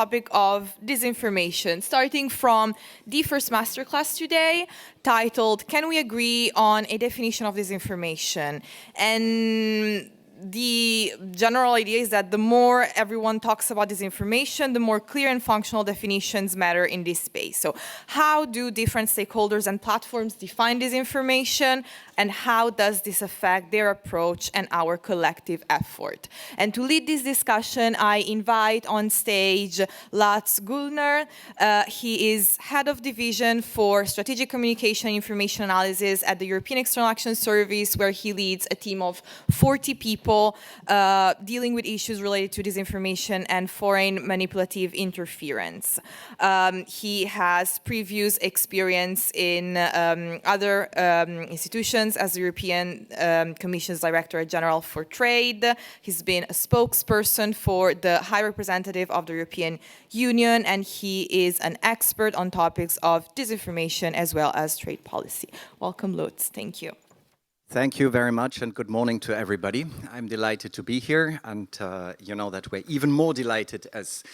topic of disinformation, starting from the first masterclass today, titled, Can we agree on a definition of disinformation? And the general idea is that the more everyone talks about disinformation, the more clear and functional definitions matter in this space. So how do different stakeholders and platforms define disinformation, and how does this affect their approach and our collective effort? And to lead this discussion, I invite on stage Lutz Güllner. He is Head of Division for Strategic Communication and Information Analysis at the European External Action Service, where he leads a team of 40 people dealing with issues related to disinformation and foreign manipulative interference. He has previous experience in other institutions as the European Commission's Director General for Trade. He's been a spokesperson for the High Representative of the European Union, and he is an expert on topics of disinformation as well as trade policy. Welcome, Lutz. Thank you. Thank you very much, and good morning to everybody. I'm delighted to be here, and you know that we're even more delighted as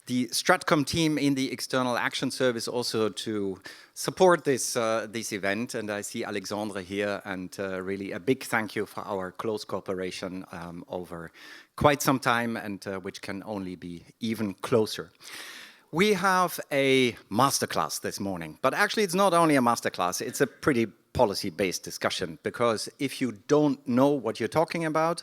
the Stratcom team in the External Action Service also to support this event. And I see Alexandre here, and really a big thank you for our close cooperation over quite some time, and which can only be even closer. We have a masterclass this morning, but actually it's not only a masterclass, it's a pretty policy-based discussion, because if you don't know what you're talking about,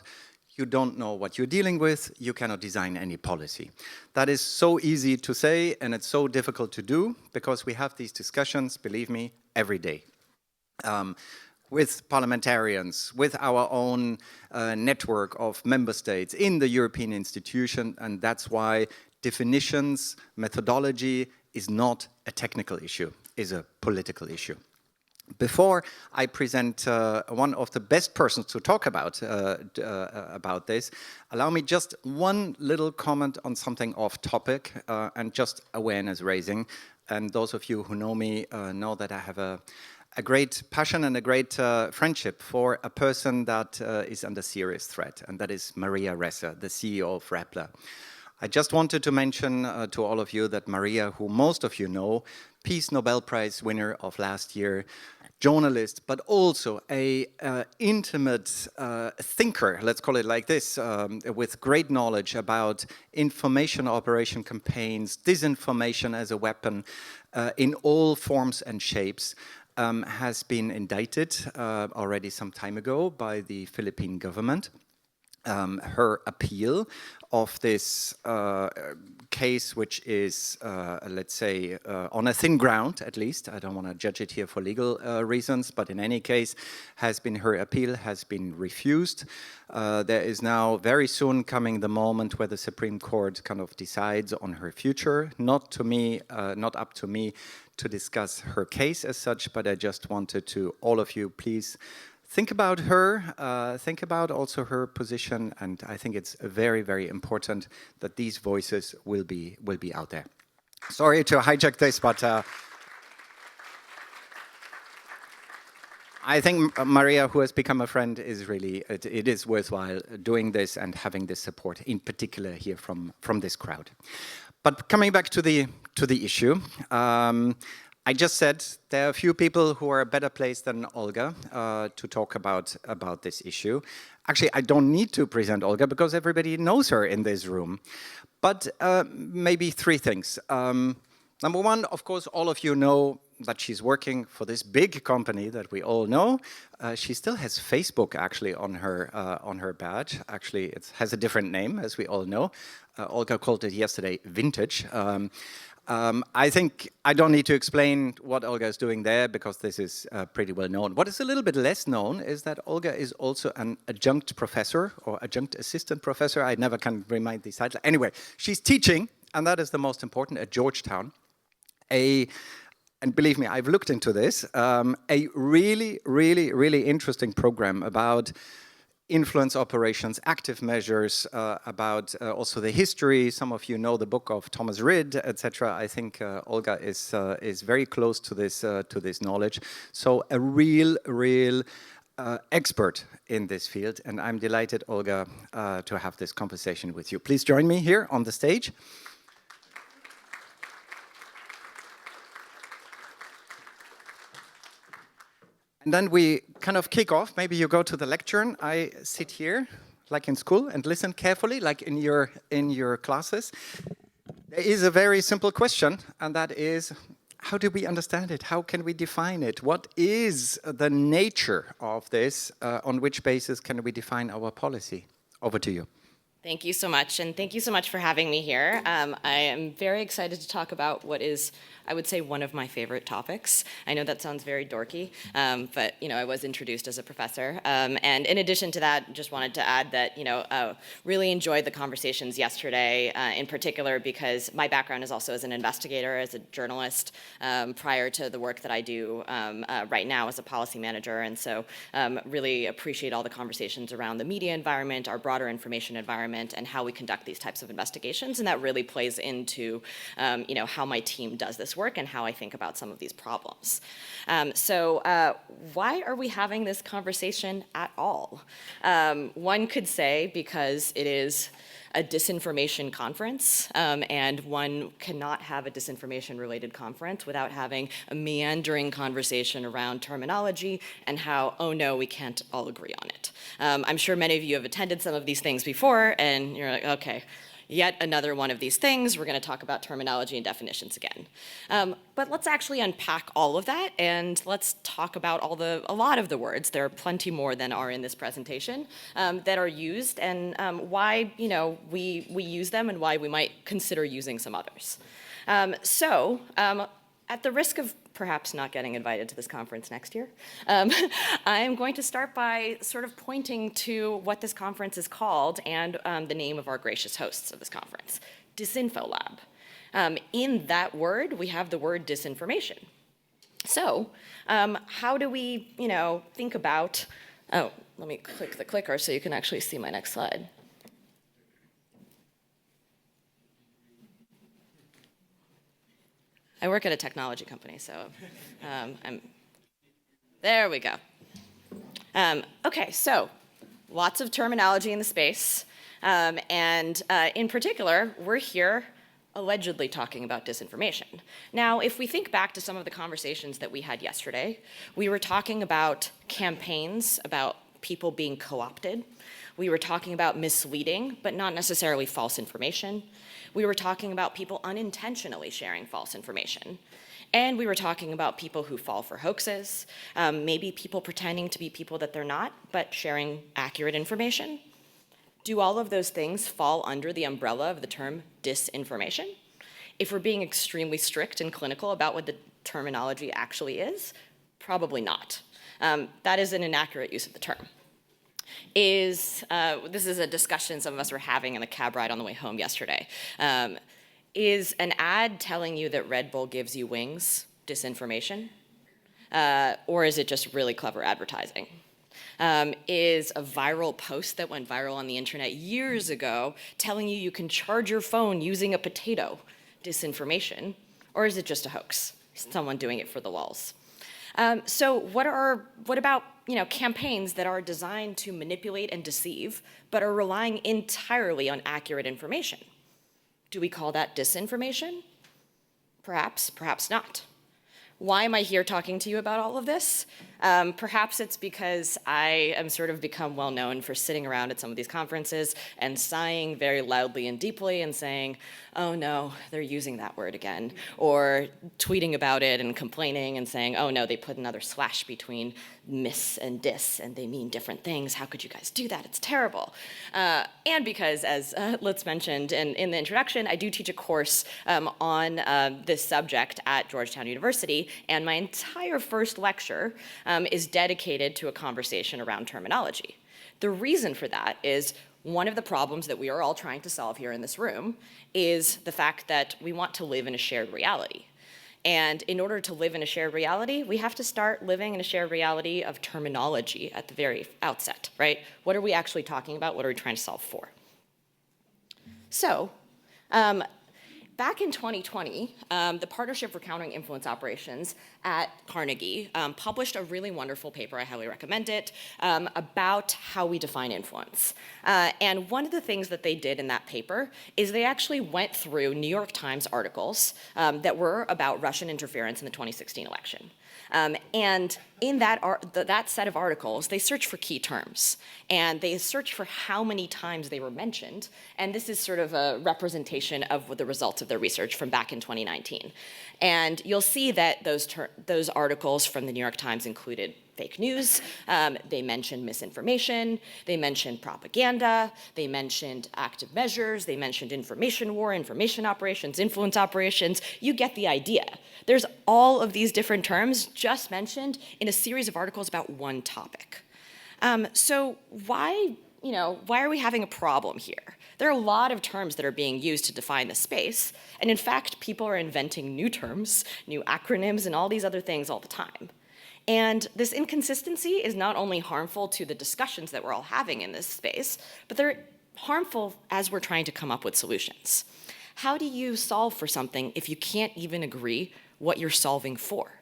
you don't know what you're dealing with, you cannot design any policy. That is so easy to say, and it's so difficult to do, because we have these discussions, believe me, every day. With parliamentarians, with our own network of member states in the European institution, and that's why definitions, methodology is not a technical issue, is a political issue. Before I present one of the best persons to talk about this, allow me just one little comment on something off topic and just awareness raising. And those of you who know me know that I have a great passion and a great friendship for a person that is under serious threat, and that is Maria Ressa, the CEO of Rappler. I just wanted to mention to all of you that Maria, who most of you know, Peace Nobel Prize winner of last year, journalist, but also a intimate thinker, let's call it like this, with great knowledge about information operation campaigns, disinformation as a weapon in all forms and shapes, has been indicted already some time ago by the Philippine government. Her appeal of this case, which is, let's say, on a thin ground, at least. I don't want to judge it here for legal reasons, but in any case, her appeal has been refused. There is now very soon coming the moment where the Supreme Court kind of decides on her future. Not up to me to discuss her case as such, but I just wanted to, all of you, please think about her, think about also her position, and I think it's very, very important that these voices will be out there. Sorry to hijack this, but I think Maria, who has become a friend, is really, it is worthwhile doing this and having this support, in particular here from this crowd. But coming back to the issue, I just said there are a few people who are better placed than Olga to talk about this issue. Actually, I don't need to present Olga because everybody knows her in this room. But maybe three things. Number one, of course, all of you know that she's working for this big company that we all know. She still has Facebook actually on her badge. Actually, it has a different name, as we all know. Olga called it yesterday Vintage. I think I don't need to explain what Olga is doing there because this is pretty well known. What is a little bit less known is that Olga is also an adjunct professor or adjunct assistant professor. I never can remind these titles. Anyway, she's teaching, and that is the most important, at Georgetown. And believe me, I've looked into this, a really, really, really interesting program about influence operations, active measures, about also the history. Some of you know the book of Thomas Rid, etc. I think Olga is very close to this knowledge. So a real expert in this field, and I'm delighted, Olga, to have this conversation with you. Please join me here on the stage. And then we kind of kick off. Maybe you go to the lectern. I sit here, like in school, and listen carefully, like in your classes. There is a very simple question, and that is, how do we understand it? How can we define it? What is the nature of this? On which basis can we define our policy? Over to you. Thank you so much, and thank you so much for having me here. I am very excited to talk about what is, I would say, one of my favorite topics. I know that sounds very dorky, but I was introduced as a professor. And in addition to that, just wanted to add that really enjoyed the conversations yesterday, in particular because my background is also as an investigator, as a journalist, prior to the work that I do right now as a policy manager. And so really appreciate all the conversations around the media environment, our broader information environment, and how we conduct these types of investigations. And that really plays into how my team does this work and how I think about some of these problems. So why are we having this conversation at all? One could say because it is a disinformation conference, and one cannot have a disinformation-related conference without having a meandering conversation around terminology and how, oh no, we can't all agree on it. I'm sure many of you have attended some of these things before, and you're like, okay, yet another one of these things. We're going to talk about terminology and definitions again. But let's actually unpack all of that, and let's talk about a lot of the words. There are plenty more than are in this presentation that are used, and why we use them, and why we might consider using some others. At the risk of perhaps not getting invited to this conference next year, I'm going to start by sort of pointing to what this conference is called and the name of our gracious hosts of this conference, Disinfolab. In that word, we have the word disinformation. So how do we, think about, oh, let me click the clicker so you can actually see my next slide. I work at a technology company, so there we go. Okay, so lots of terminology in the space, and in particular, we're here allegedly talking about disinformation. Now, if we think back to some of the conversations that we had yesterday, we were talking about campaigns, about people being co-opted. We were talking about misleading, but not necessarily false information. We were talking about people unintentionally sharing false information. And we were talking about people who fall for hoaxes, maybe people pretending to be people that they're not, but sharing accurate information. Do all of those things fall under the umbrella of the term disinformation? If we're being extremely strict and clinical about what the terminology actually is, probably not. That is an inaccurate use of the term. This is a discussion some of us were having in the cab ride on the way home yesterday. Is an ad telling you that Red Bull gives you wings disinformation? Or is it just really clever advertising? Is a viral post that went viral on the internet years ago telling you can charge your phone using a potato disinformation? Or is it just a hoax? Someone doing it for the lulz? So what about campaigns that are designed to manipulate and deceive, but are relying entirely on accurate information? Do we call that disinformation? Perhaps, perhaps not. Why am I here talking to you about all of this? Perhaps it's because I am sort of become well known for sitting around at some of these conferences and sighing very loudly and deeply and saying, oh no, they're using that word again. Or tweeting about it and complaining and saying, oh no, they put another slash between miss and dis and they mean different things. How could you guys do that? It's terrible. And because, as Lutz mentioned in the introduction, I do teach a course on this subject at Georgetown University, and my entire first lecture is dedicated to a conversation around terminology. The reason for that is one of the problems that we are all trying to solve here in this room is the fact that we want to live in a shared reality. And in order to live in a shared reality, we have to start living in a shared reality of terminology at the very outset, right? What are we actually talking about? What are we trying to solve for? So, back in 2020, the Partnership for Countering Influence Operations at Carnegie published a really wonderful paper, I highly recommend it, about how we define influence. And one of the things that they did in that paper is they actually went through New York Times articles that were about Russian interference in the 2016 election. And in that set of articles, they search for key terms, and they search for how many times they were mentioned, and this is sort of a representation of the results of their research from back in 2019. And you'll see that those articles from the New York Times included fake news, they mentioned misinformation, they mentioned propaganda, they mentioned active measures, they mentioned information war, information operations, influence operations. You get the idea. There's all of these different terms just mentioned in a series of articles about one topic. So why are we having a problem here? There are a lot of terms that are being used to define the space, and in fact, people are inventing new terms, new acronyms, and all these other things all the time. And this inconsistency is not only harmful to the discussions that we're all having in this space, but they're harmful as we're trying to come up with solutions. How do you solve for something if you can't even agree what you're solving for?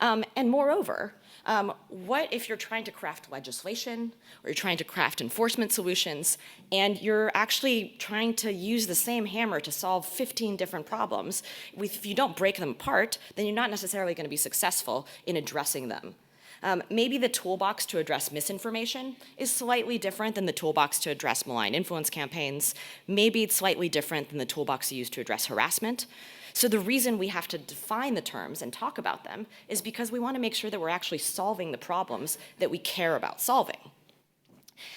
And moreover, what if you're trying to craft legislation or you're trying to craft enforcement solutions and you're actually trying to use the same hammer to solve 15 different problems? If you don't break them apart, then you're not necessarily going to be successful in addressing them. Maybe the toolbox to address misinformation is slightly different than the toolbox to address malign influence campaigns. Maybe it's slightly different than the toolbox used to address harassment. So the reason we have to define the terms and talk about them is because we want to make sure that we're actually solving the problems that we care about solving.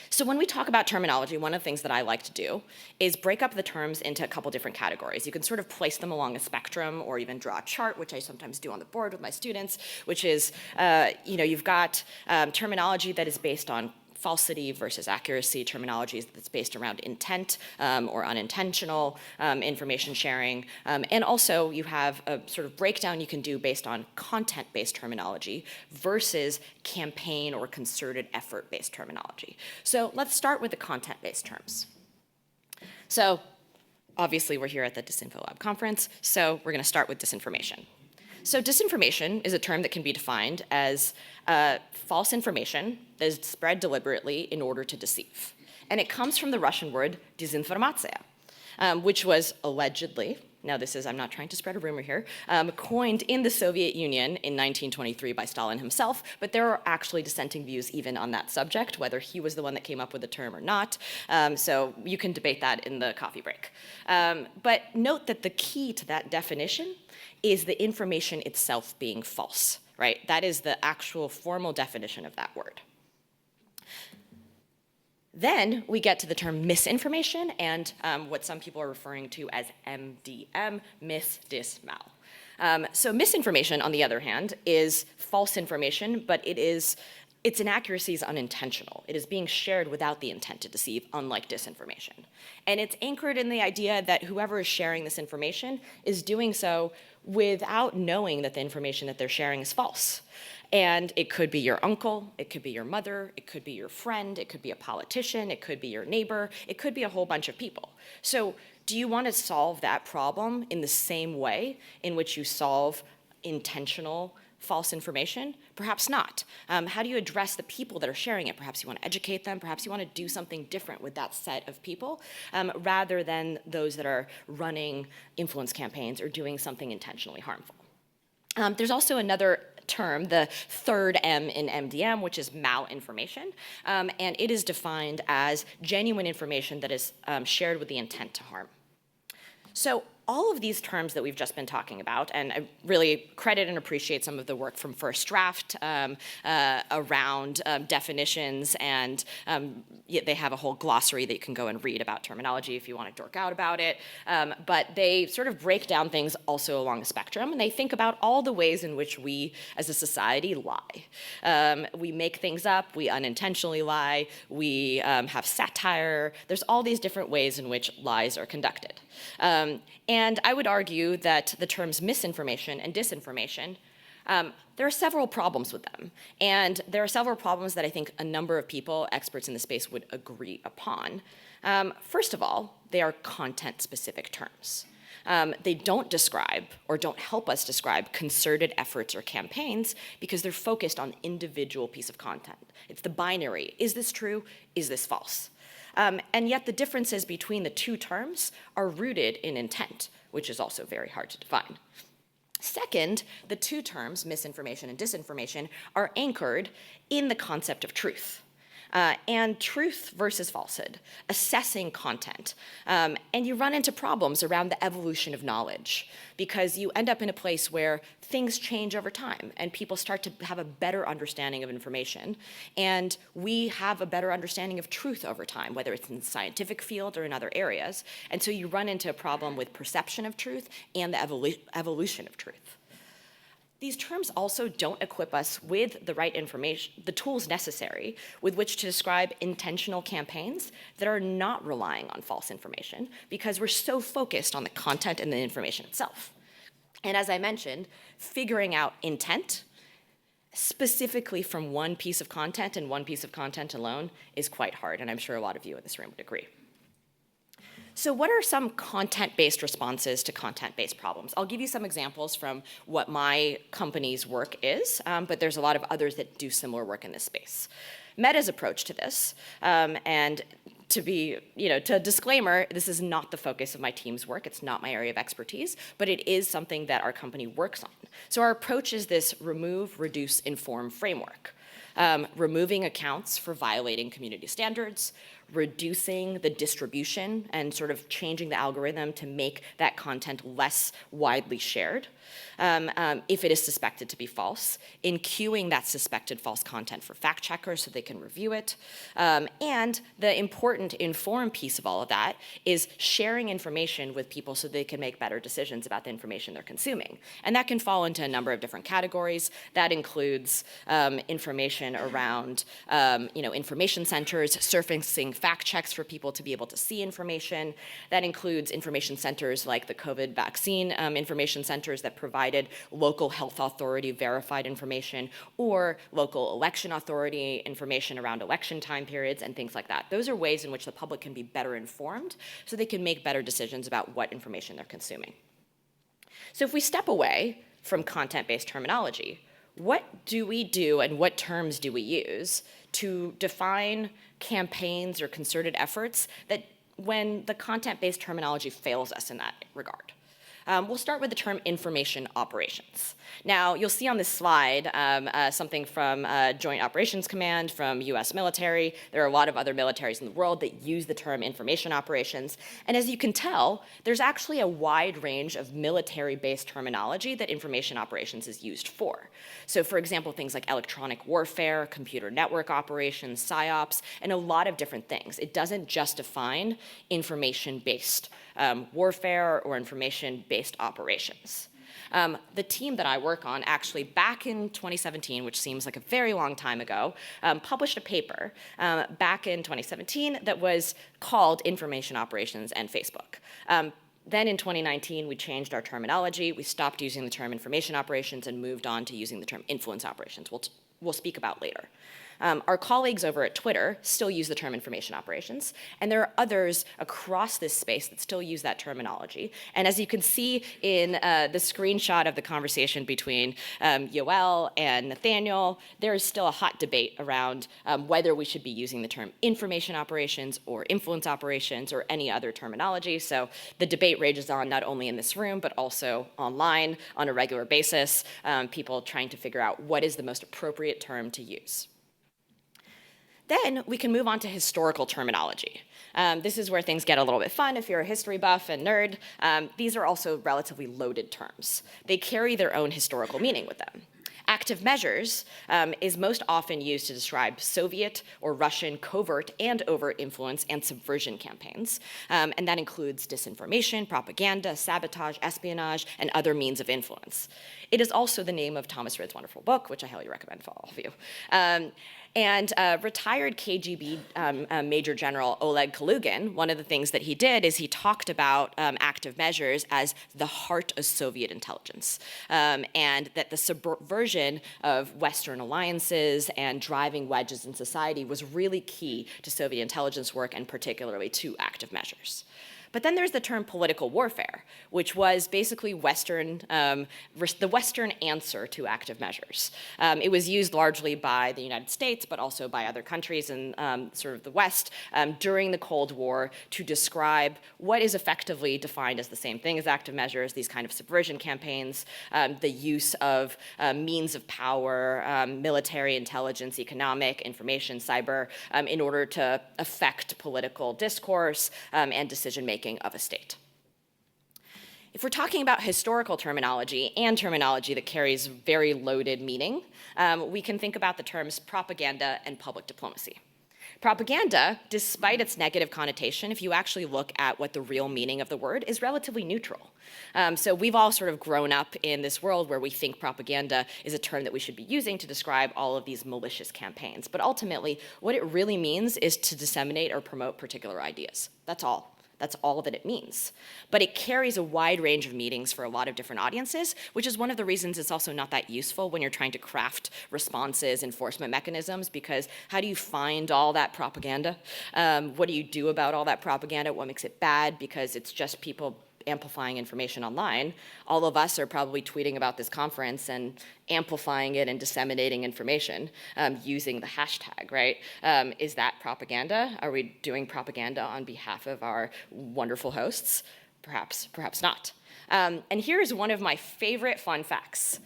So when we talk about terminology, one of the things that I like to do is break up the terms into a couple different categories. You can sort of place them along a spectrum or even draw a chart, which I sometimes do on the board with my students, which is, you've got terminology that is based on falsity versus accuracy, terminologies that's based around intent or unintentional information sharing. And also you have a sort of breakdown you can do based on content-based terminology versus campaign or concerted effort-based terminology. So let's start with the content-based terms. So obviously we're here at the Disinfo Lab conference, so we're gonna start with disinformation. So disinformation is a term that can be defined as false information that is spread deliberately in order to deceive. And it comes from the Russian word disinformatsiya, which was allegedly, now this is, I'm not trying to spread a rumor here, coined in the Soviet Union in 1923 by Stalin himself, but there are actually dissenting views even on that subject, whether he was the one that came up with the term or not. So you can debate that in the coffee break. But note that the key to that definition is the information itself being false, right? That is the actual formal definition of that word. Then we get to the term misinformation and what some people are referring to as MDM, mis, dis, mal. So misinformation, on the other hand, is false information, but its inaccuracy is unintentional. It is being shared without the intent to deceive, unlike disinformation. And it's anchored in the idea that whoever is sharing this information is doing so without knowing that the information that they're sharing is false. And it could be your uncle, it could be your mother, it could be your friend, it could be a politician, it could be your neighbor, it could be a whole bunch of people. So do you want to solve that problem in the same way in which you solve intentional false information? Perhaps not. How do you address the people that are sharing it? Perhaps you want to educate them, perhaps you want to do something different with that set of people rather than those that are running influence campaigns or doing something intentionally harmful. There's also another term, the third M in MDM, which is malinformation, and it is defined as genuine information that is shared with the intent to harm. So all of these terms that we've just been talking about, and I really credit and appreciate some of the work from First Draft around definitions, and they have a whole glossary that you can go and read about terminology if you want to dork out about it. But they sort of break down things also along a spectrum, and they think about all the ways in which we as a society lie. We make things up, we unintentionally lie, we have satire. There's all these different ways in which lies are conducted. And I would argue that the terms misinformation and disinformation, there are several problems with them. And there are several problems that I think a number of people, experts in the space, would agree upon. First of all, they are content-specific terms. They don't describe or don't help us describe concerted efforts or campaigns because they're focused on individual piece of content. It's the binary. Is this true? Is this false? And yet the differences between the two terms are rooted in intent, which is also very hard to define. Second, the two terms, misinformation and disinformation, are anchored in the concept of truth. And truth versus falsehood, assessing content. And you run into problems around the evolution of knowledge because you end up in a place where things change over time and people start to have a better understanding of information. And we have a better understanding of truth over time, whether it's in the scientific field or in other areas. And so you run into a problem with perception of truth and the evolution of truth. These terms also don't equip us with the right information, the tools necessary with which to describe intentional campaigns that are not relying on false information because we're so focused on the content and the information itself. And as I mentioned, figuring out intent specifically from one piece of content and one piece of content alone is quite hard, and I'm sure a lot of you in this room would agree. So what are some content-based responses to content-based problems? I'll give you some examples from what my company's work is, but there's a lot of others that do similar work in this space. Meta's approach to this, and to disclaimer, this is not the focus of my team's work. It's not my area of expertise, but it is something that our company works on. So our approach is this remove, reduce, inform framework. Removing accounts for violating community standards, reducing the distribution and sort of changing the algorithm to make that content less widely shared if it is suspected to be false, in queuing that suspected false content for fact checkers so they can review it. And the important inform piece of all of that is sharing information with people so they can make better decisions about the information they're consuming. And that can fall into a number of different categories. That includes information around information centers, surfacing fact checks for people to be able to see information. That includes information centers like the COVID vaccine information centers that provided local health authority verified information or local election authority information around election time periods and things like that. Those are ways in which the public can be better informed so they can make better decisions about what information they're consuming. So if we step away from content-based terminology, what do we do and what terms do we use to define campaigns or concerted efforts that when the content-based terminology fails us in that regard? We'll start with the term information operations. Now, you'll see on this slide something from Joint Operations Command, from US military. There are a lot of other militaries in the world that use the term information operations. And as you can tell, there's actually a wide range of military-based terminology that information operations is used for. So for example, things like electronic warfare, computer network operations, PSYOPs, and a lot of different things. It doesn't just define information-based warfare or information-based operations. The team that I work on actually back in 2017, which seems like a very long time ago, published a paper back in 2017 that was called Information Operations and Facebook. Then in 2019, we changed our terminology. We stopped using the term information operations and moved on to using the term influence operations, we'll speak about later. Our colleagues over at Twitter still use the term information operations, and there are others across this space that still use that terminology. And as you can see in the screenshot of the conversation between Yoel and Nathaniel, there is still a hot debate around whether we should be using the term information operations or influence operations or any other terminology. So the debate rages on not only in this room, but also online on a regular basis, people trying to figure out what is the most appropriate term to use. Then we can move on to historical terminology. This is where things get a little bit fun if you're a history buff and nerd. These are also relatively loaded terms. They carry their own historical meaning with them. Active measures is most often used to describe Soviet or Russian covert and overt influence and subversion campaigns. And that includes disinformation, propaganda, sabotage, espionage, and other means of influence. It is also the name of Thomas Ridd's wonderful book, which I highly recommend for all of you. And retired KGB Major General Oleg Kalugin, one of the things that he did is he talked about active measures as the heart of Soviet intelligence, and that the subversion of Western alliances and driving wedges in society was really key to Soviet intelligence work and particularly to active measures. But then there's the term political warfare, which was basically the Western answer to active measures. It was used largely by the United States, but also by other countries in sort of the West during the Cold War to describe what is effectively defined as the same thing as active measures, these kind of subversion campaigns, the use of means of power, military, intelligence, economic, information, cyber, in order to affect political discourse and decision-making of a state. If we're talking about historical terminology and terminology that carries very loaded meaning, we can think about the terms propaganda and public diplomacy. Propaganda, despite its negative connotation, if you actually look at what the real meaning of the word, is relatively neutral. So we've all sort of grown up in this world where we think propaganda is a term that we should be using to describe all of these malicious campaigns. But ultimately, what it really means is to disseminate or promote particular ideas. That's all. That's all that it means. But it carries a wide range of meanings for a lot of different audiences, which is one of the reasons it's also not that useful when you're trying to craft responses, enforcement mechanisms, because how do you find all that propaganda? What do you do about all that propaganda? What makes it bad? Because it's just people amplifying information online. All of us are probably tweeting about this conference and amplifying it and disseminating information using the hashtag, right? Is that propaganda? Are we doing propaganda on behalf of our wonderful hosts? Perhaps, perhaps not. And here's one of my favorite fun facts.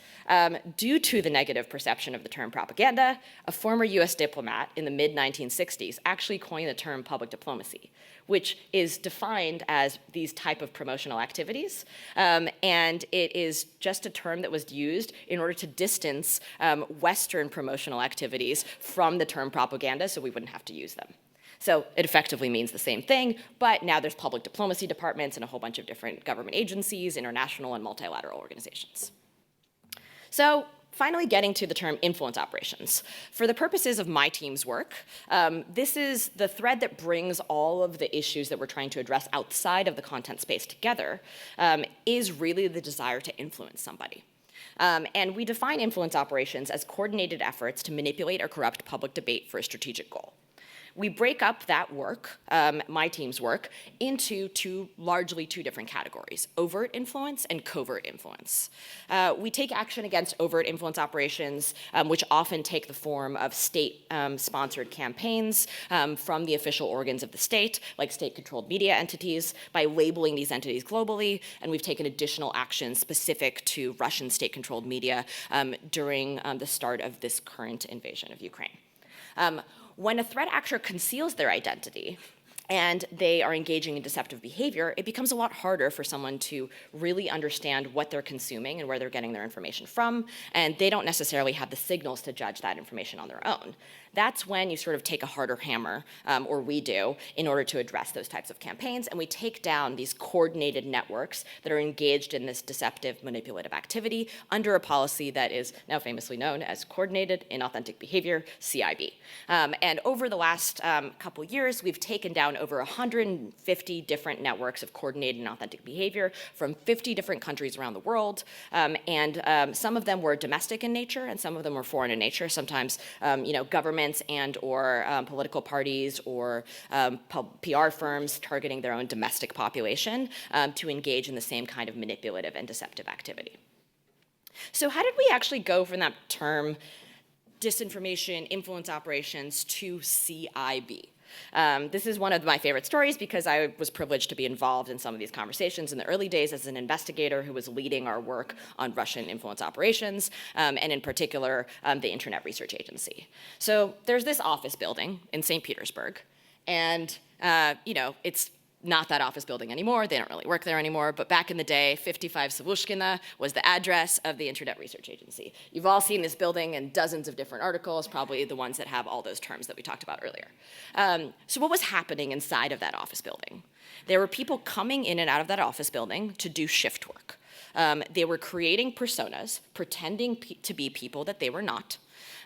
Due to the negative perception of the term propaganda, a former US diplomat in the mid-1960s actually coined the term public diplomacy, which is defined as these type of promotional activities. And it is just a term that was used in order to distance Western promotional activities from the term propaganda so we wouldn't have to use them. So it effectively means the same thing, but now there's public diplomacy departments and a whole bunch of different government agencies, international and multilateral organizations. So finally getting to the term influence operations. For the purposes of my team's work, this is the thread that brings all of the issues that we're trying to address outside of the content space together, is really the desire to influence somebody. And we define influence operations as coordinated efforts to manipulate or corrupt public debate for a strategic goal. We break up that work, my team's work, into largely two different categories: overt influence and covert influence. We take action against overt influence operations, which often take the form of state-sponsored campaigns from the official organs of the state, like state-controlled media entities, by labeling these entities globally, and we've taken additional actions specific to Russian state-controlled media during the start of this current invasion of Ukraine. When a threat actor conceals their identity and they are engaging in deceptive behavior, it becomes a lot harder for someone to really understand what they're consuming and where they're getting their information from, and they don't necessarily have the signals to judge that information on their own. That's when you sort of take a harder hammer, or we do, in order to address those types of campaigns, and we take down these coordinated networks that are engaged in this deceptive, manipulative activity under a policy that is now famously known as Coordinated Inauthentic Behavior, CIB. And over the last couple years, we've taken down over 150 different networks of coordinated and authentic behavior from 50 different countries around the world, and some of them were domestic in nature, and some of them were foreign in nature. Sometimes, governments and or political parties or PR firms targeting their own domestic population to engage in the same kind of manipulative and deceptive activity. So how did we actually go from that term disinformation, influence operations, to CIB? This is one of my favorite stories because I was privileged to be involved in some of these conversations in the early days as an investigator who was leading our work on Russian influence operations, and in particular, the Internet Research Agency. So there's this office building in St. Petersburg, and it's not that office building anymore. They don't really work there anymore. But back in the day, 55 Savushkina was the address of the Internet Research Agency. You've all seen this building in dozens of different articles, probably the ones that have all those terms that we talked about earlier. So what was happening inside of that office building? There were people coming in and out of that office building to do shift work. They were creating personas, pretending to be people that they were not.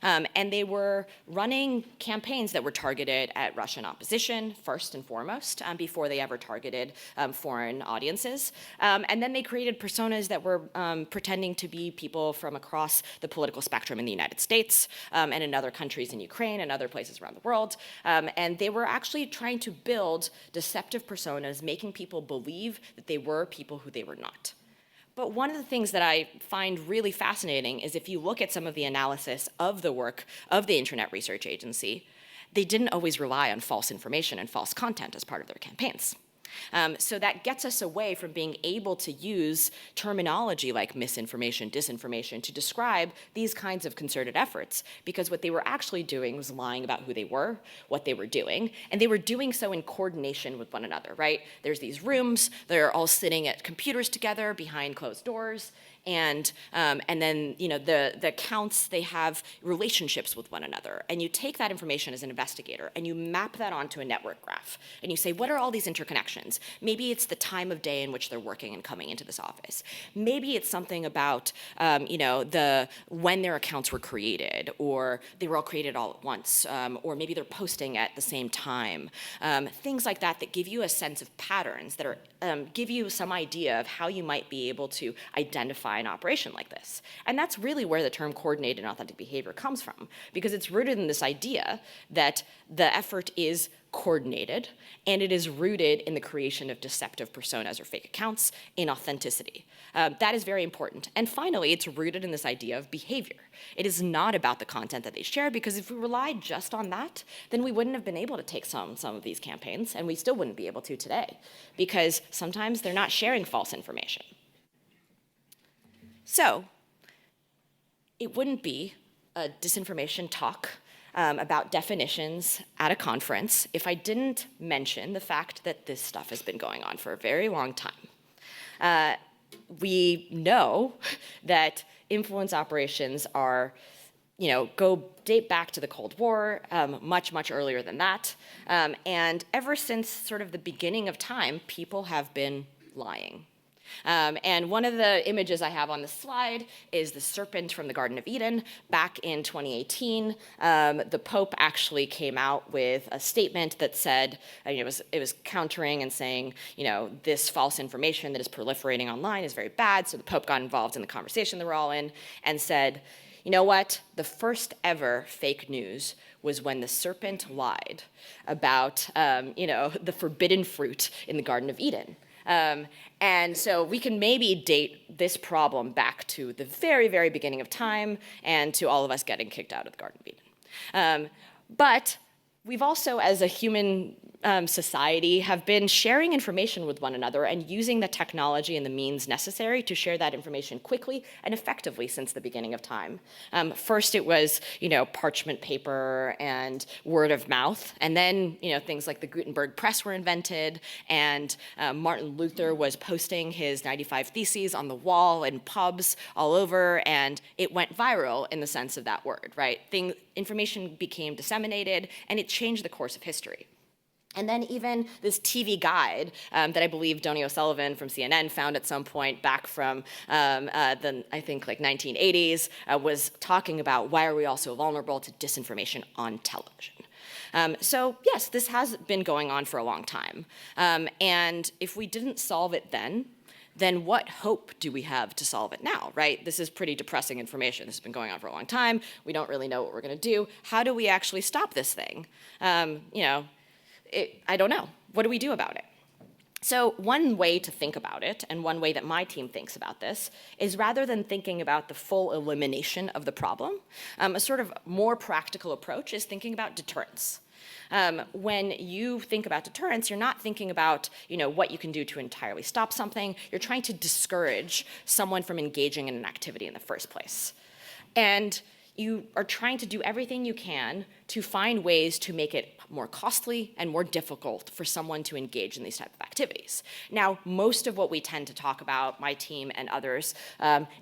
And they were running campaigns that were targeted at Russian opposition, first and foremost, before they ever targeted foreign audiences. And then they created personas that were pretending to be people from across the political spectrum in the United States and in other countries in Ukraine and other places around the world. And they were actually trying to build deceptive personas, making people believe that they were people who they were not. But one of the things that I find really fascinating is if you look at some of the analysis of the work of the Internet Research Agency, they didn't always rely on false information and false content as part of their campaigns. So that gets us away from being able to use terminology like misinformation, disinformation to describe these kinds of concerted efforts, because what they were actually doing was lying about who they were, what they were doing, and they were doing so in coordination with one another, right? There's these rooms, they're all sitting at computers together behind closed doors, and then the accounts, they have relationships with one another. And you take that information as an investigator and you map that onto a network graph. And you say, what are all these interconnections? Maybe it's the time of day in which they're working and coming into this office. Maybe it's something about when their accounts were created, or they were all created all at once, or maybe they're posting at the same time. Things like that that give you a sense of patterns, that are give you some idea of how you might be able to identify an operation like this. And that's really where the term coordinated and authentic behavior comes from, because it's rooted in this idea that the effort is coordinated, and it is rooted in the creation of deceptive personas or fake accounts in authenticity. That is very important. And finally, it's rooted in this idea of behavior. It is not about the content that they share, because if we relied just on that, then we wouldn't have been able to take some of these campaigns, and we still wouldn't be able to today, because sometimes they're not sharing false information. So it wouldn't be a disinformation talk about definitions at a conference if I didn't mention the fact that this stuff has been going on for a very long time. We know that influence operations are, date back to the Cold War, much, much earlier than that. And ever since sort of the beginning of time, people have been lying. And one of the images I have on this slide is the serpent from the Garden of Eden. Back in 2018, the Pope actually came out with a statement that said, it was countering and saying, this false information that is proliferating online is very bad. So the Pope got involved in the conversation that we're all in and said, you know what? The first ever fake news was when the serpent lied about, the forbidden fruit in the Garden of Eden. And so we can maybe date this problem back to the very, very beginning of time and to all of us getting kicked out of the Garden of Eden. But we've also, as a human society, have been sharing information with one another and using the technology and the means necessary to share that information quickly and effectively since the beginning of time. First, it was parchment paper and word of mouth, and then things like the Gutenberg press were invented, and Martin Luther was posting his 95 Theses on the wall in pubs all over, and it went viral in the sense of that word, right? Information became disseminated, and it changed the course of history. And then even this TV guide that I believe Donny O'Sullivan from CNN found at some point back from I think like 1980s was talking about why are we all so vulnerable to disinformation on television. So yes, this has been going on for a long time. And if we didn't solve it then what hope do we have to solve it now, right? This is pretty depressing information. This has been going on for a long time. We don't really know what we're going to do. How do we actually stop this thing? I don't know. What do we do about it? So one way to think about it, and one way that my team thinks about this, is rather than thinking about the full elimination of the problem, a sort of more practical approach is thinking about deterrence. When you think about deterrence, you're not thinking about what you can do to entirely stop something. You're trying to discourage someone from engaging in an activity in the first place. And you are trying to do everything you can to find ways to make it more costly and more difficult for someone to engage in these type of activities. Now, most of what we tend to talk about, my team and others,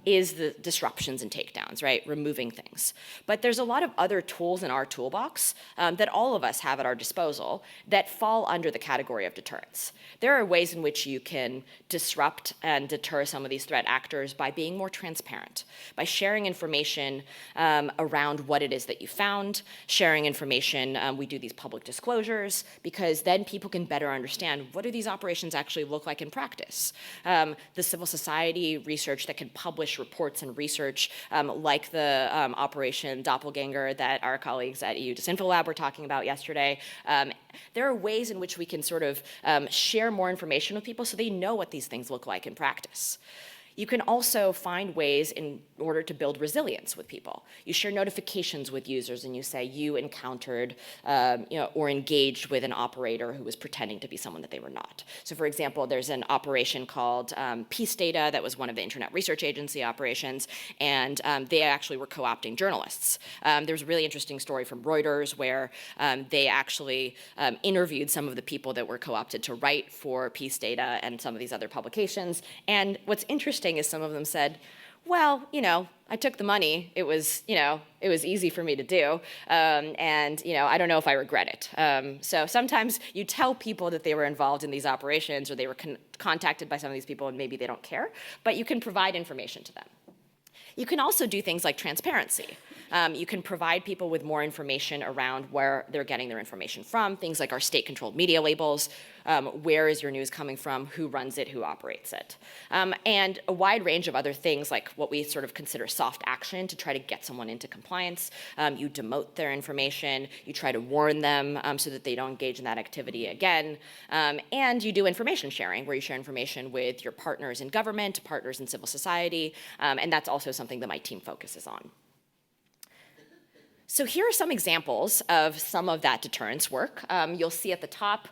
is the disruptions and takedowns, right? Removing things. But there's a lot of other tools in our toolbox that all of us have at our disposal that fall under the category of deterrence. There are ways in which you can disrupt and deter some of these threat actors by being more transparent, by sharing information around what it is that you found, sharing information. We do these public disclosures because then people can better understand what do these operations actually look like in practice. The civil society research that can publish reports and research like the Operation Doppelganger that our colleagues at EU Disinfo were talking about yesterday. There are ways in which we can sort of share more information with people so they know what these things look like in practice. You can also find ways in order to build resilience with people. You share notifications with users and you say you encountered or engaged with an operator who was pretending to be someone that they were not. So for example, there's an operation called Peace Data that was one of the Internet Research Agency operations, and they actually were co-opting journalists. There's a really interesting story from Reuters where they actually interviewed some of the people that were co-opted to write for Peace Data and some of these other publications. And what's interesting is some of them said, well, I took the money. It was easy for me to do, and I don't know if I regret it. So sometimes you tell people that they were involved in these operations or they were contacted by some of these people and maybe they don't care, but you can provide information to them. You can also do things like transparency. You can provide people with more information around where they're getting their information from, things like our state-controlled media labels, where is your news coming from, who runs it, who operates it, and a wide range of other things like what we sort of consider soft action to try to get someone into compliance. You demote their information, you try to warn them so that they don't engage in that activity again, and you do information sharing where you share information with your partners in government, partners in civil society, and that's also something that my team focuses on. So here are some examples of some of that deterrence work. You'll see at the top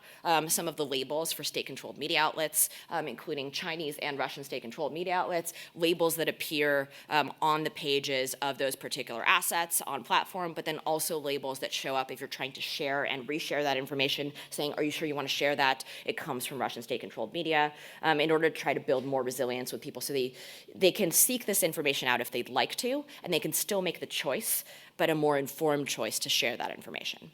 some of the labels for state-controlled media outlets, including Chinese and Russian state-controlled media outlets, labels that appear on the pages of those particular assets on platform, but then also labels that show up if you're trying to share and reshare that information, saying, are you sure you want to share that? It comes from Russian state-controlled media, in order to try to build more resilience with people so they can seek this information out if they'd like to, and they can still make the choice, but a more informed choice to share that information.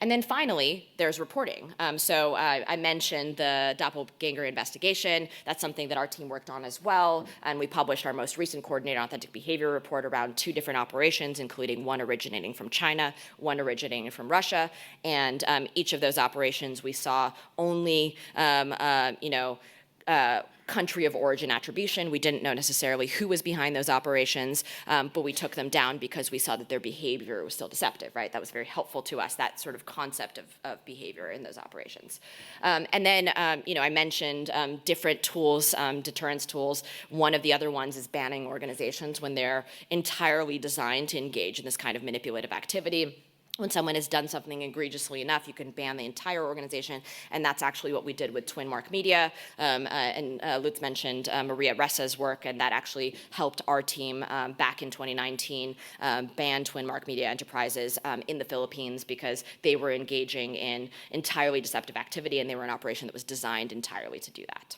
And then finally, there's reporting. So I mentioned the Doppelganger investigation. That's something that our team worked on as well. And we published our most recent coordinated authentic behavior report around 2 different operations, including one originating from China, one originating from Russia. And each of those operations, we saw only, country of origin attribution. We didn't know necessarily who was behind those operations, but we took them down because we saw that their behavior was still deceptive, right? That was very helpful to us, that sort of concept of behavior in those operations. And then, I mentioned different tools, deterrence tools. One of the other ones is banning organizations when they're entirely designed to engage in this kind of manipulative activity. When someone has done something egregiously enough, you can ban the entire organization, and that's actually what we did with Twin Mark Media. And Lutz mentioned Maria Ressa's work, and that actually helped our team back in 2019 ban Twin Mark Media enterprises in the Philippines because they were engaging in entirely deceptive activity, and they were an operation that was designed entirely to do that.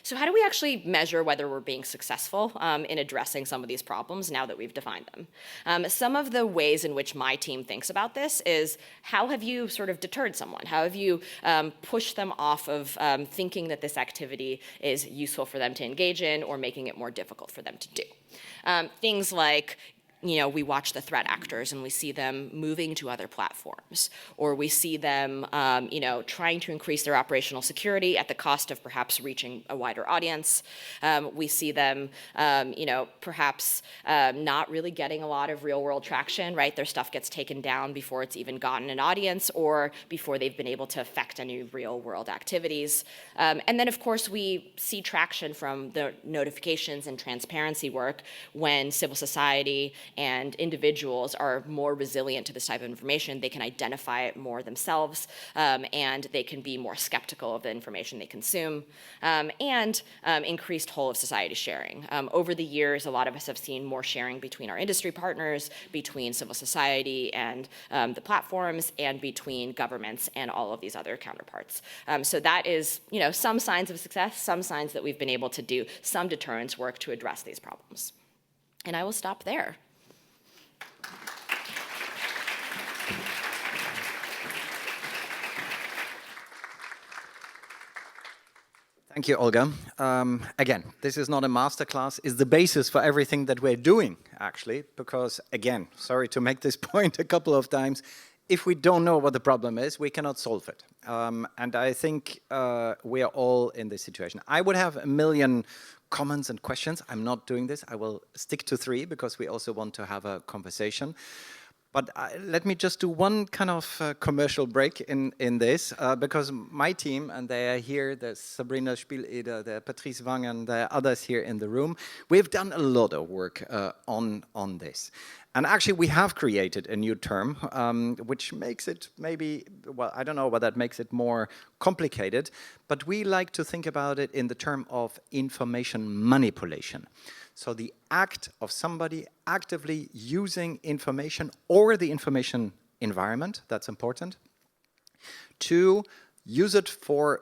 So how do we actually measure whether we're being successful in addressing some of these problems now that we've defined them? Some of the ways in which my team thinks about this is how have you sort of deterred someone? How have you pushed them off of thinking that this activity is useful for them to engage in or making it more difficult for them to do? Things like we watch the threat actors and we see them moving to other platforms, or we see them, trying to increase their operational security at the cost of perhaps reaching a wider audience. We see them, perhaps not really getting a lot of real-world traction, right? Their stuff gets taken down before it's even gotten an audience or before they've been able to affect any real-world activities. And then, of course, we see traction from the notifications and transparency work when civil society and individuals are more resilient to this type of information. They can identify it more themselves, and they can be more skeptical of the information they consume, and increased whole of society sharing. Over the years, a lot of us have seen more sharing between our industry partners, between civil society and the platforms, and between governments and all of these other counterparts. So that is, some signs of success, some signs that we've been able to do some deterrence work to address these problems. And I will stop there. Thank you, Olga. Again, this is not a masterclass. It's the basis for everything that we're doing, actually, because, again, sorry to make this point a couple of times, if we don't know what the problem is, we cannot solve it. And I think we are all in this situation. I would have a million comments and questions. I'm not doing this. I will stick to 3 because we also want to have a conversation. But let me just do one kind of commercial break in this, because my team, and they are here, there's Sabrina Spieleder, there's Patrice Wang, and there are others here in the room. We've done a lot of work on this. And actually, we have created a new term, which makes it maybe, well, I don't know whether that makes it more complicated, but we like to think about it in the term of information manipulation. So the act of somebody actively using information or the information environment, that's important, to use it for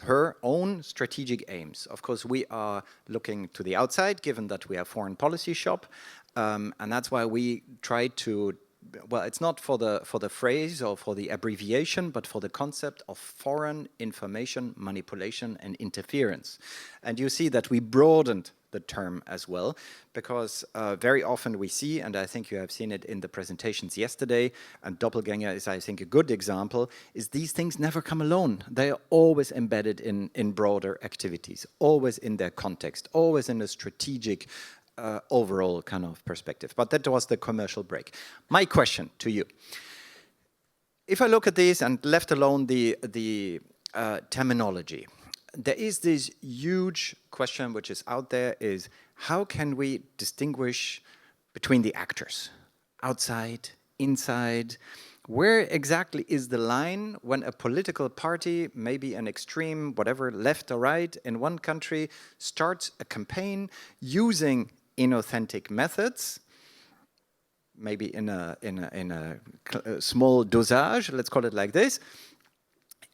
her own strategic aims. Of course, we are looking to the outside, given that we are a foreign policy shop, and that's why we try to, well, it's not for the phrase or for the abbreviation, but for the concept of foreign information manipulation and interference. And you see that we broadened the term as well, because very often we see, and I think you have seen it in the presentations yesterday, and Doppelganger is, I think, a good example, is these things never come alone. They are always embedded in broader activities, always in their context, always in a strategic overall kind of perspective. But that was the commercial break. My question to you, if I look at this and left alone the terminology, there is this huge question which is out there, is how can we distinguish between the actors, outside, inside? Where exactly is the line when a political party, maybe an extreme, whatever, left or right, in one country, starts a campaign using inauthentic methods, maybe in a small dosage, let's call it like this?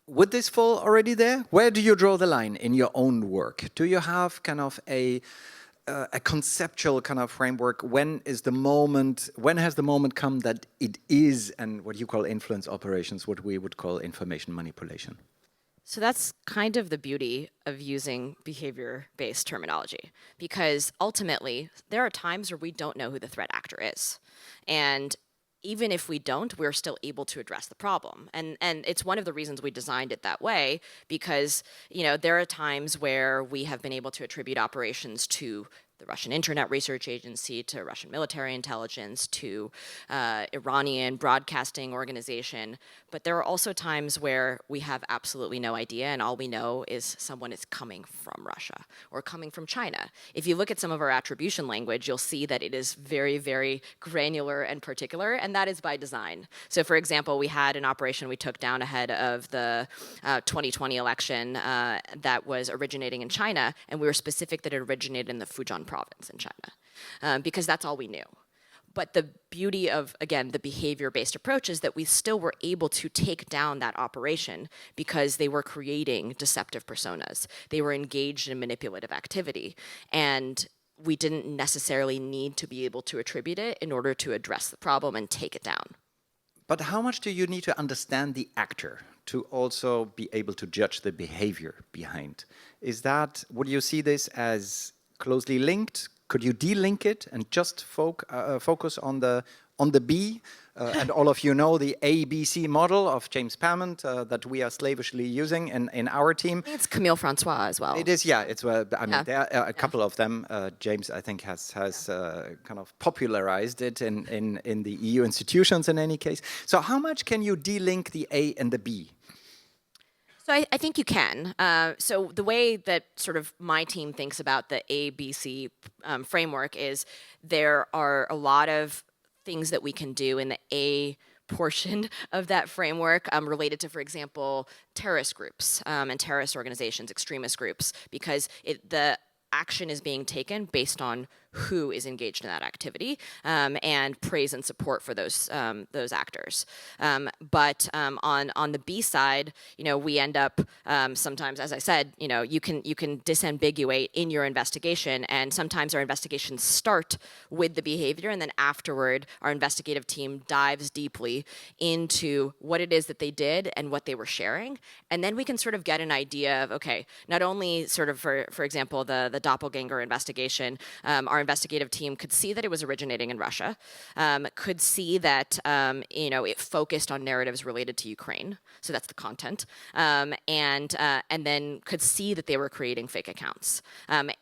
Would this fall already there? Where do you draw the line in your own work? Do you have kind of a conceptual kind of framework? When has the moment come that it is, and what you call influence operations, what we would call information manipulation? So that's kind of the beauty of using behavior-based terminology, because ultimately there are times where we don't know who the threat actor is. And even if we don't, we're still able to address the problem. And it's one of the reasons we designed it that way, because, you know, there are times where we have been able to attribute operations to the Russian Internet Research Agency, to Russian military intelligence, to Iranian broadcasting organization. But there are also times where we have absolutely no idea, and all we know is someone is coming from Russia or coming from China. If you look at some of our attribution language, you'll see that it is very, very granular and particular, and that is by design. So for example, we had an operation we took down ahead of the 2020 election that was originating in China, and we were specific that it originated in the Fujian province in China, because that's all we knew. But the beauty of, again, the behavior-based approach is that we still were able to take down that operation because they were creating deceptive personas. They were engaged in manipulative activity, and we didn't necessarily need to be able to attribute it in order to address the problem and take it down. But how much do you need to understand the actor to also be able to judge the behavior behind? Would you see this as closely linked? Could you de-link it and just focus on the B? And all of you know the ABC model of James Palmont that we are slavishly using in our team. It's Camille Francois as well. It is, yeah. There are a couple of them. James, I think, has kind of popularized it in the EU institutions in any case. So how much can you de-link the A and the B? So I think you can. So the way that sort of my team thinks about the ABC framework is there are a lot of things that we can do in the A portion of that framework related to, for example, terrorist groups and terrorist organizations, extremist groups, because the action is being taken based on who is engaged in that activity, and praise and support for those actors. But on the B side, we end up sometimes, as I said, you can disambiguate in your investigation, and sometimes our investigations start with the behavior, and then afterward, our investigative team dives deeply into what it is that they did and what they were sharing, and then we can sort of get an idea of, okay, not only sort of for example the doppelganger investigation, our investigative team could see that it was originating in Russia, could see that it focused on narratives related to Ukraine, so that's the content, and then could see that they were creating fake accounts,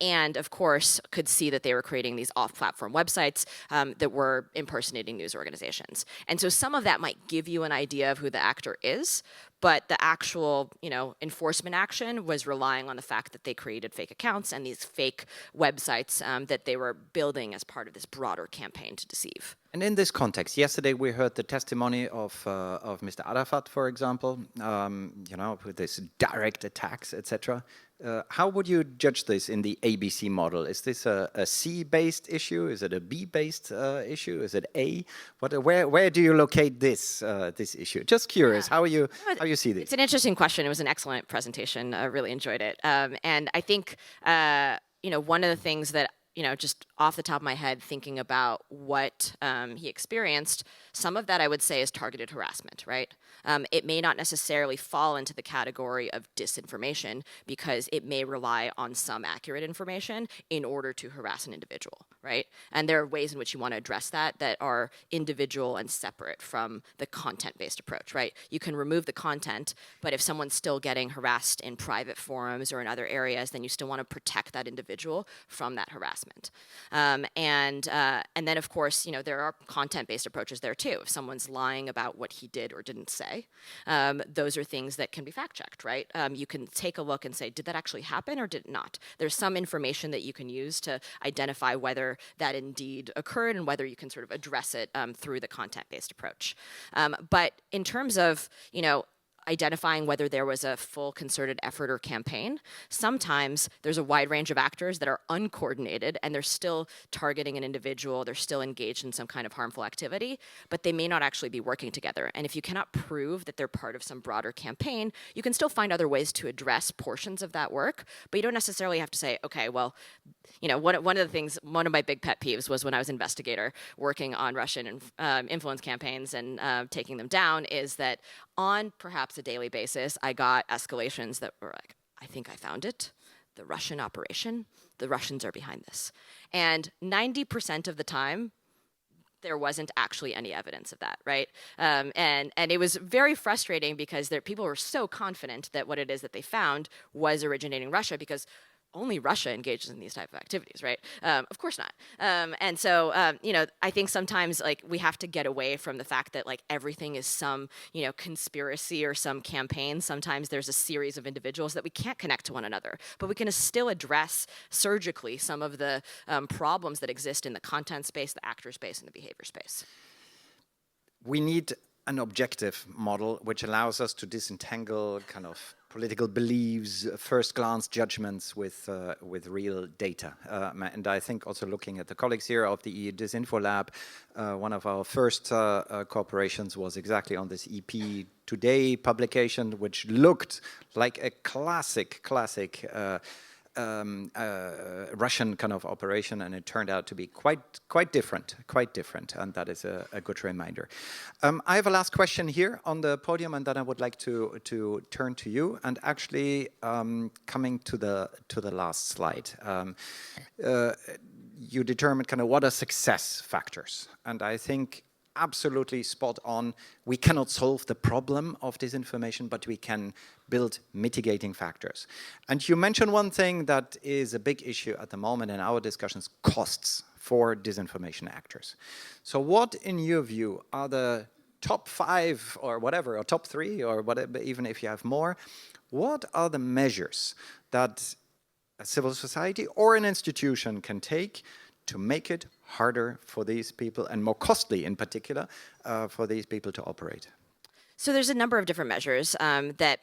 and of course could see that they were creating these off-platform websites that were impersonating news organizations. And so some of that might give you an idea of who the actor is, but the actual, enforcement action was relying on the fact that they created fake accounts and these fake websites that they were building as part of this broader campaign to deceive. And in this context, yesterday we heard the testimony of Mr. Arafat, for example, with this direct attacks, etc. How would you judge this in the ABC model? Is this a C-based issue? Is it a B-based issue? Is it A? Where do you locate this issue? Just curious, how you see this? It's an interesting question. It was an excellent presentation. I really enjoyed it. And I think one of the things that just off the top of my head, thinking about what he experienced, some of that I would say is targeted harassment, right? It may not necessarily fall into the category of disinformation because it may rely on some accurate information in order to harass an individual, right? And there are ways in which you want to address that are individual and separate from the content-based approach, right? You can remove the content, but if someone's still getting harassed in private forums or in other areas, then you still want to protect that individual from that harassment. And then, of course, there are content-based approaches there too. If someone's lying about what he did or didn't say, those are things that can be fact-checked, right? You can take a look and say, did that actually happen or did it not? There's some information that you can use to identify whether that indeed occurred and whether you can sort of address it through the content-based approach. But in terms of, identifying whether there was a full concerted effort or campaign, sometimes there's a wide range of actors that are uncoordinated and they're still targeting an individual, they're still engaged in some kind of harmful activity, but they may not actually be working together. And if you cannot prove that they're part of some broader campaign, you can still find other ways to address portions of that work, but you don't necessarily have to say, okay, well, one of my big pet peeves was when I was investigator working on Russian influence campaigns and taking them down, is that on perhaps a daily basis, I got escalations that were like, I think I found it, the Russian operation, the Russians are behind this. And 90% of the time, there wasn't actually any evidence of that, right? And it was very frustrating because people were so confident that what it is that they found was originating in Russia, because only Russia engages in these type of activities, right? Of course not. And so, I think sometimes we have to get away from the fact that everything is some, conspiracy or some campaign. Sometimes there's a series of individuals that we can't connect to one another, but we can still address surgically some of the problems that exist in the content space, the actor space, and the behavior space. We need an objective model which allows us to disentangle kind of political beliefs, first-glance judgments with real data. And I think also looking at the colleagues here of the Disinfo Lab, one of our first cooperations was exactly on this EP Today publication, which looked like a classic Russian kind of operation, and it turned out to be quite different, and that is a good reminder. I have a last question here on the podium, and then I would like to turn to you. And actually, coming to the last slide, you determined kind of what are success factors, and I think absolutely spot on. We cannot solve the problem of disinformation, but we can build mitigating factors. And you mentioned one thing that is a big issue at the moment in our discussions: costs for disinformation actors. So what, in your view, are the top 5 or whatever, or top 3 or whatever, even if you have more, what are the measures that a civil society or an institution can take to make it harder for these people, and more costly in particular, for these people to operate? So there's a number of different measures that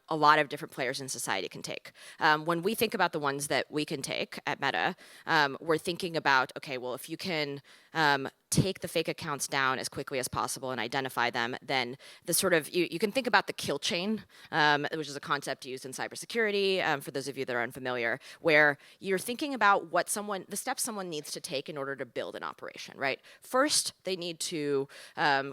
a lot of different players in society can take. When we think about the ones that we can take at Meta, we're thinking about, okay, well, if you can take the fake accounts down as quickly as possible and identify them, then the sort of, you can think about the kill chain, which is a concept used in cybersecurity, for those of you that are unfamiliar, where you're thinking about the steps someone needs to take in order to build an operation, right? First, they need to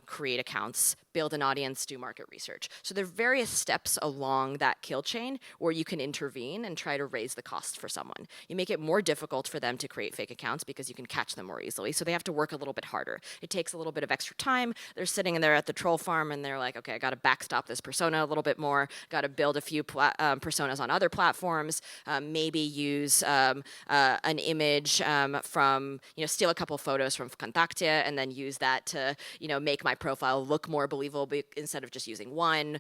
create accounts, build an audience, do market research. So there are various steps along that kill chain where you can intervene and try to raise the cost for someone. You make it more difficult for them to create fake accounts because you can catch them more easily. So they have to work a little bit harder. It takes a little bit of extra time. They're sitting in there at the troll farm and they're like, okay, I got to backstop this persona a little bit more, got to build a few personas on other platforms, maybe use an image from, steal a couple photos from Contacte and then use that to, make my profile look more believable instead of just using one.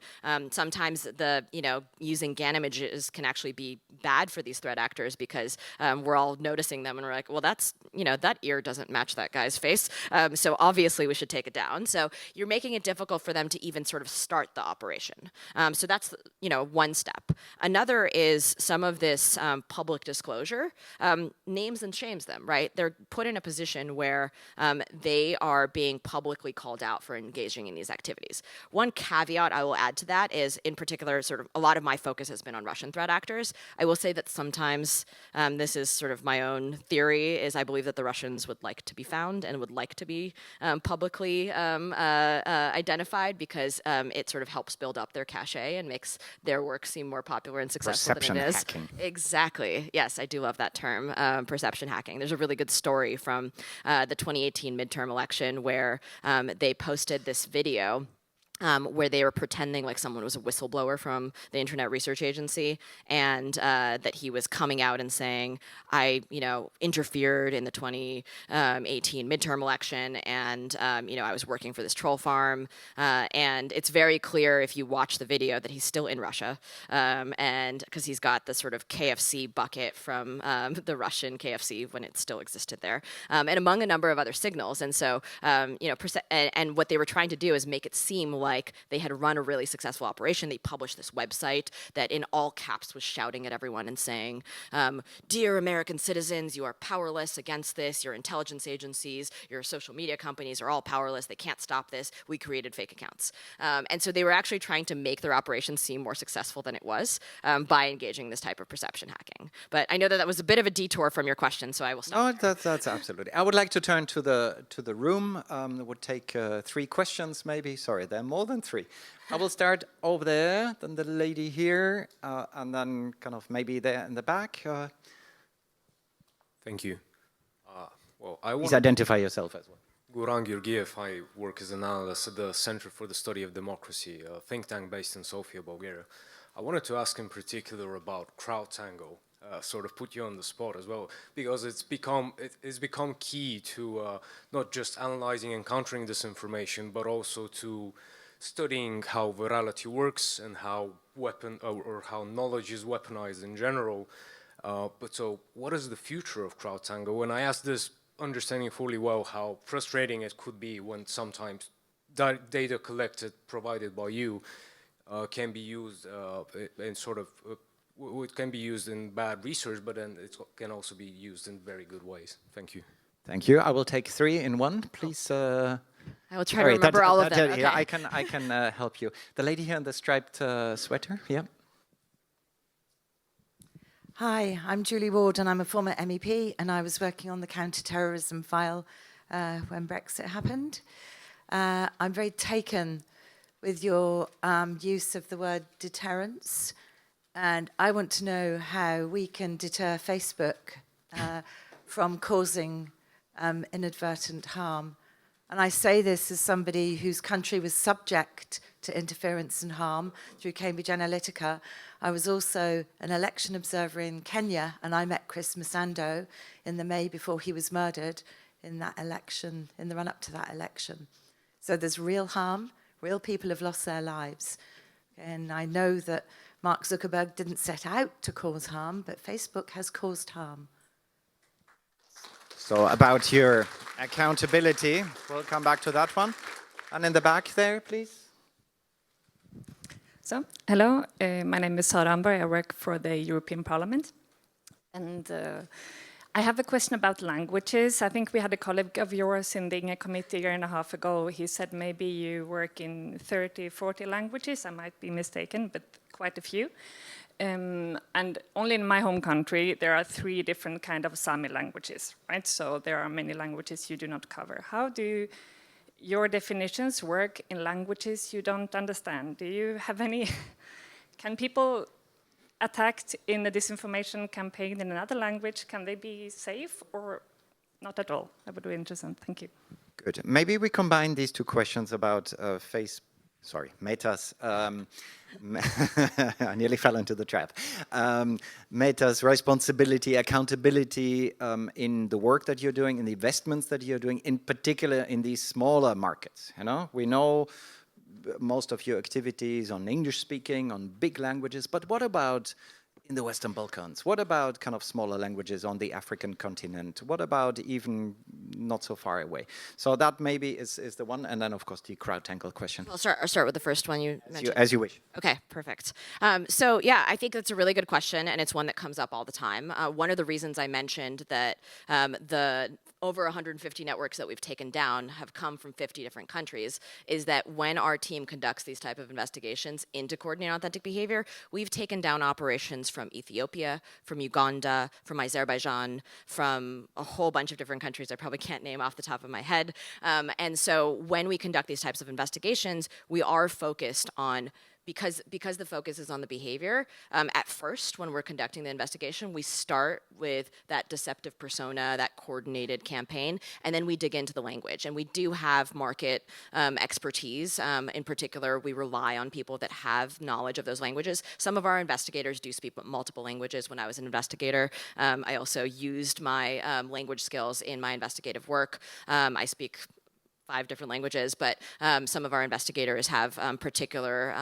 Sometimes using GAN images can actually be bad for these threat actors because we're all noticing them and we're like, well, that's, that ear doesn't match that guy's face. So obviously we should take it down. So you're making it difficult for them to even sort of start the operation. So that's, one step. Another is some of this public disclosure names and shames them, right? They're put in a position where they are being publicly called out for engaging in these activities. One caveat I will add to that is, in particular, sort of a lot of my focus has been on Russian threat actors. I will say that sometimes this is sort of my own theory, is I believe that the Russians would like to be found and would like to be publicly identified because it sort of helps build up their cachet and makes their work seem more popular and successful Perception than it is. hacking. Exactly. Yes, I do love that term, perception hacking. There's a really good story from the 2018 midterm election where they posted this video where they were pretending like someone was a whistleblower from the Internet Research Agency, and that he was coming out and saying, I, interfered in the 2018 midterm election, and, I was working for this troll farm. And it's very clear if you watch the video that he's still in Russia, and because he's got the sort of KFC bucket from the Russian KFC when it still existed there, and among a number of other signals. And so, and what they were trying to do is make it seem like they had run a really successful operation. They published this website that in all caps was shouting at everyone and saying, dear American citizens, you are powerless against this. Your intelligence agencies, your social media companies are all powerless. They can't stop this. We created fake accounts. And so they were actually trying to make their operation seem more successful than it was by engaging this type of perception hacking. But I know that was a bit of a detour from your question, so I will stop. No, that's absolutely. I would like to turn to the room. Would take 3 questions, maybe. Sorry, there are more than 3. I will start over there, then the lady here, and then kind of maybe there in the back. Thank you. Please identify yourself as well. Guran Georgiev, I work as an analyst at the Center for the Study of Democracy, a think tank based in Sofia, Bulgaria. I wanted to ask in particular about CrowdTango, sort of put you on the spot as well, because it's become key to not just analyzing and countering disinformation, but also to studying how virality works and how how knowledge is weaponized in general. But so what is the future of CrowdTango? And I ask this understanding fully well how frustrating it could be when sometimes data collected, provided by you, can be used in sort of, it can be used in bad research, but then it can also be used in very good ways. Thank you. Thank you. I will take 3 in one, please. I will try to remember all of them. Okay. Yeah, I can help you. The lady here in the striped sweater, yeah. Hi, I'm Julie Ward and I'm a former MEP and I was working on the counter-terrorism file when Brexit happened. I'm very taken with your use of the word deterrence, and I want to know how we can deter Facebook from causing inadvertent harm. And I say this as somebody whose country was subject to interference and harm through Cambridge Analytica. I was also an election observer in Kenya, and I met Chris Msando in the May before he was murdered in that election, in the run-up to that election. So there's real harm, real people have lost their lives. And I know that Mark Zuckerberg didn't set out to cause harm, but Facebook has caused harm. So about your accountability, we'll come back to that one. And in the back there, please. So, hello, my name is Sara Amberg. I work for the European Parliament. And I have a question about languages. I think we had a colleague of yours in the INGE committee a year and a half ago. He said maybe you work in 30, 40 languages. I might be mistaken, but quite a few. And only in my home country, there are 3 different kind of Sami languages, right? So there are many languages you do not cover. How do your definitions work in languages you don't understand? Do you have any, can people attacked in a disinformation campaign in another language, can they be safe or not at all? That would be interesting, thank you. Good. Maybe we combine these 2 questions about Meta's, I nearly fell into the trap. Meta's responsibility, accountability in the work that you're doing, in the investments that you're doing, in particular in these smaller markets. You know, we know most of your activities on English speaking, on big languages, but what about in the Western Balkans? What about kind of smaller languages on the African continent? What about even not so far away? So that maybe is the one, and then of course the CrowdTangle question. I'll start with the first one you mentioned. As you wish. Okay, perfect. So yeah, I think that's a really good question, and it's one that comes up all the time. One of the reasons I mentioned that the over 150 networks that we've taken down have come from 50 different countries is that when our team conducts these type of investigations into coordinated authentic behavior, we've taken down operations from Ethiopia, from Uganda, from Azerbaijan, from a whole bunch of different countries I probably can't name off the top of my head. And so when we conduct these types of investigations, we are focused on because the focus is on the behavior, at first, when we're conducting the investigation, we start with that deceptive persona, that coordinated campaign, and then we dig into the language. And we do have market expertise. In particular, we rely on people that have knowledge of those languages. Some of our investigators do speak multiple languages. When I was an investigator, I also used my language skills in my investigative work. I speak 5 different languages, but some of our investigators have particular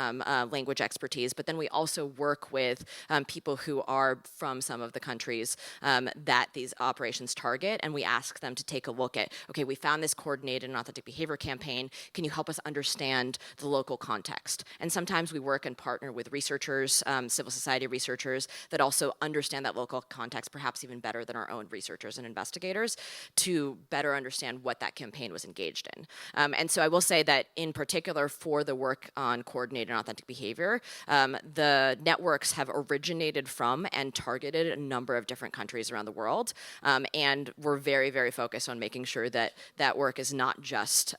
language expertise. But then we also work with people who are from some of the countries that these operations target, and we ask them to take a look at, okay, we found this coordinated and authentic behavior campaign. Can you help us understand the local context? And sometimes we work and partner with researchers, civil society researchers, that also understand that local context perhaps even better than our own researchers and investigators to better understand what that campaign was engaged in. And so I will say that in particular for the work on coordinated and authentic behavior, the networks have originated from and targeted a number of different countries around the world. And we're very, very focused on making sure that that work is not just,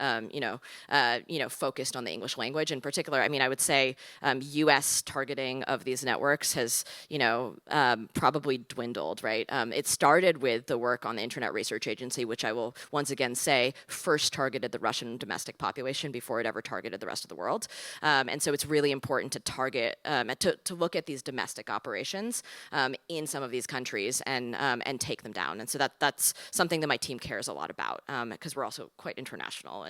focused on the English language. In particular, I mean, I would say U.S. targeting of these networks has, probably dwindled, right? It started with the work on the Internet Research Agency, which I will once again say first targeted the Russian domestic population before it ever targeted the rest of the world. And so it's really important to target, to look at these domestic operations in some of these countries and take them down. And so that's something that my team cares a lot about because we're also quite international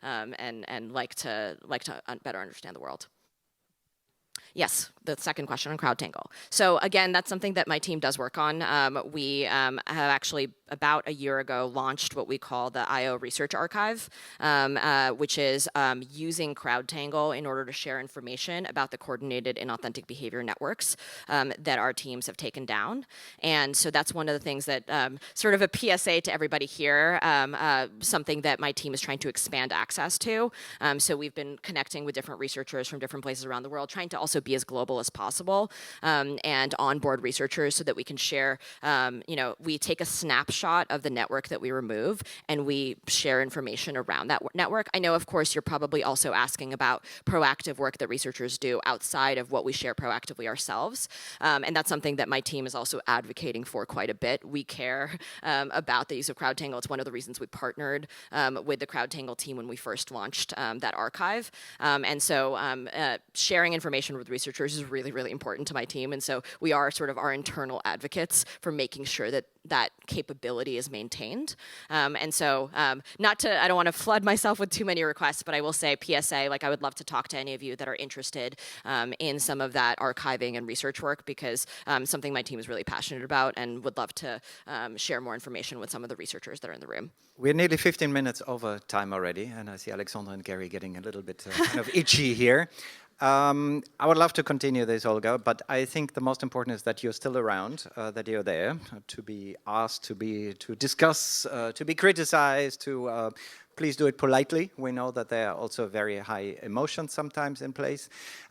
and like to better understand the world. Yes, the second question on CrowdTangle. So again, that's something that my team does work on. We have actually about a year ago launched what we call the IO Research Archive, which is using CrowdTangle in order to share information about the coordinated and authentic behavior networks that our teams have taken down. And so that's one of the things that sort of a PSA to everybody here, something that my team is trying to expand access to. So we've been connecting with different researchers from different places around the world, trying to also be as global as possible and onboard researchers so that we can share, we take a snapshot of the network that we remove and we share information around that network. I know, of course, you're probably also asking about proactive work that researchers do outside of what we share proactively ourselves. And that's something that my team is also advocating for quite a bit. We care about the use of CrowdTangle. It's one of the reasons we partnered with the CrowdTangle team when we first launched that archive. And so sharing information with researchers is really, really important to my team. And so we are sort of our internal advocates for making sure that that capability is maintained. And so I don't want to flood myself with too many requests, but I will say PSA, like I would love to talk to any of you that are interested in some of that archiving and research work because something my team is really passionate about and would love to share more information with some of the researchers that are in the room. We're nearly 15 minutes over time already, and I see Alexandra and Gary getting a little bit kind of itchy here. I would love to continue this, Olga, but I think the most important is that you're still around, that you're there to be asked, to discuss, to be criticized, to please do it politely. We know that there are also very high emotions sometimes in place.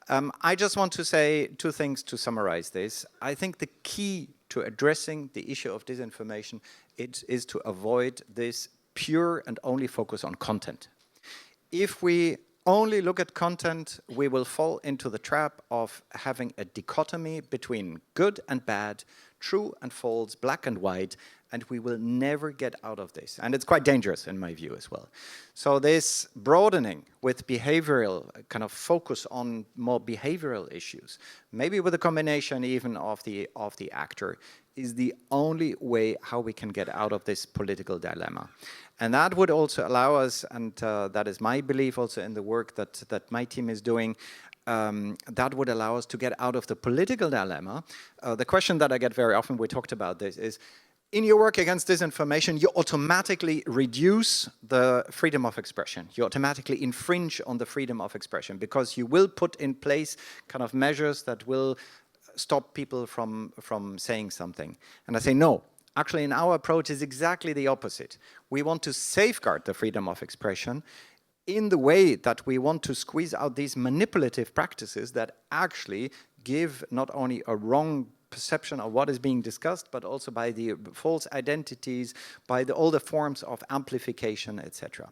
I just want to say two things to summarize this. I think the key to addressing the issue of disinformation is to avoid this pure and only focus on content. If we only look at content, we will fall into the trap of having a dichotomy between good and bad, true and false, black and white, and we will never get out of this. And it's quite dangerous in my view as well. So this broadening with behavioral, kind of focus on more behavioral issues, maybe with a combination even of the actor, is the only way how we can get out of this political dilemma. And that would also allow us, and that is my belief also in the work that my team is doing, that would allow us to get out of the political dilemma. The question that I get very often, we talked about this, is in your work against disinformation, you automatically reduce the freedom of expression. You automatically infringe on the freedom of expression because you will put in place kind of measures that will stop people from saying something. And I say, no. Actually, in our approach is exactly the opposite. We want to safeguard the freedom of expression in the way that we want to squeeze out these manipulative practices that actually give not only a wrong perception of what is being discussed, but also by the false identities, by all the forms of amplification, etc.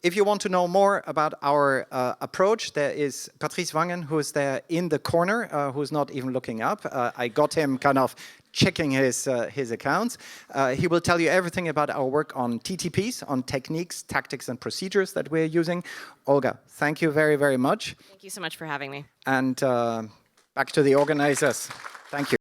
If you want to know more about our approach, there is Patrice Wangen, who is there in the corner, who's not even looking up. I got him kind of checking his accounts. He will tell you everything about our work on TTPs, on techniques, tactics, and procedures that we're using. Olga, thank you very, very much. Thank you so much for having me. And back to the organizers. Thank you.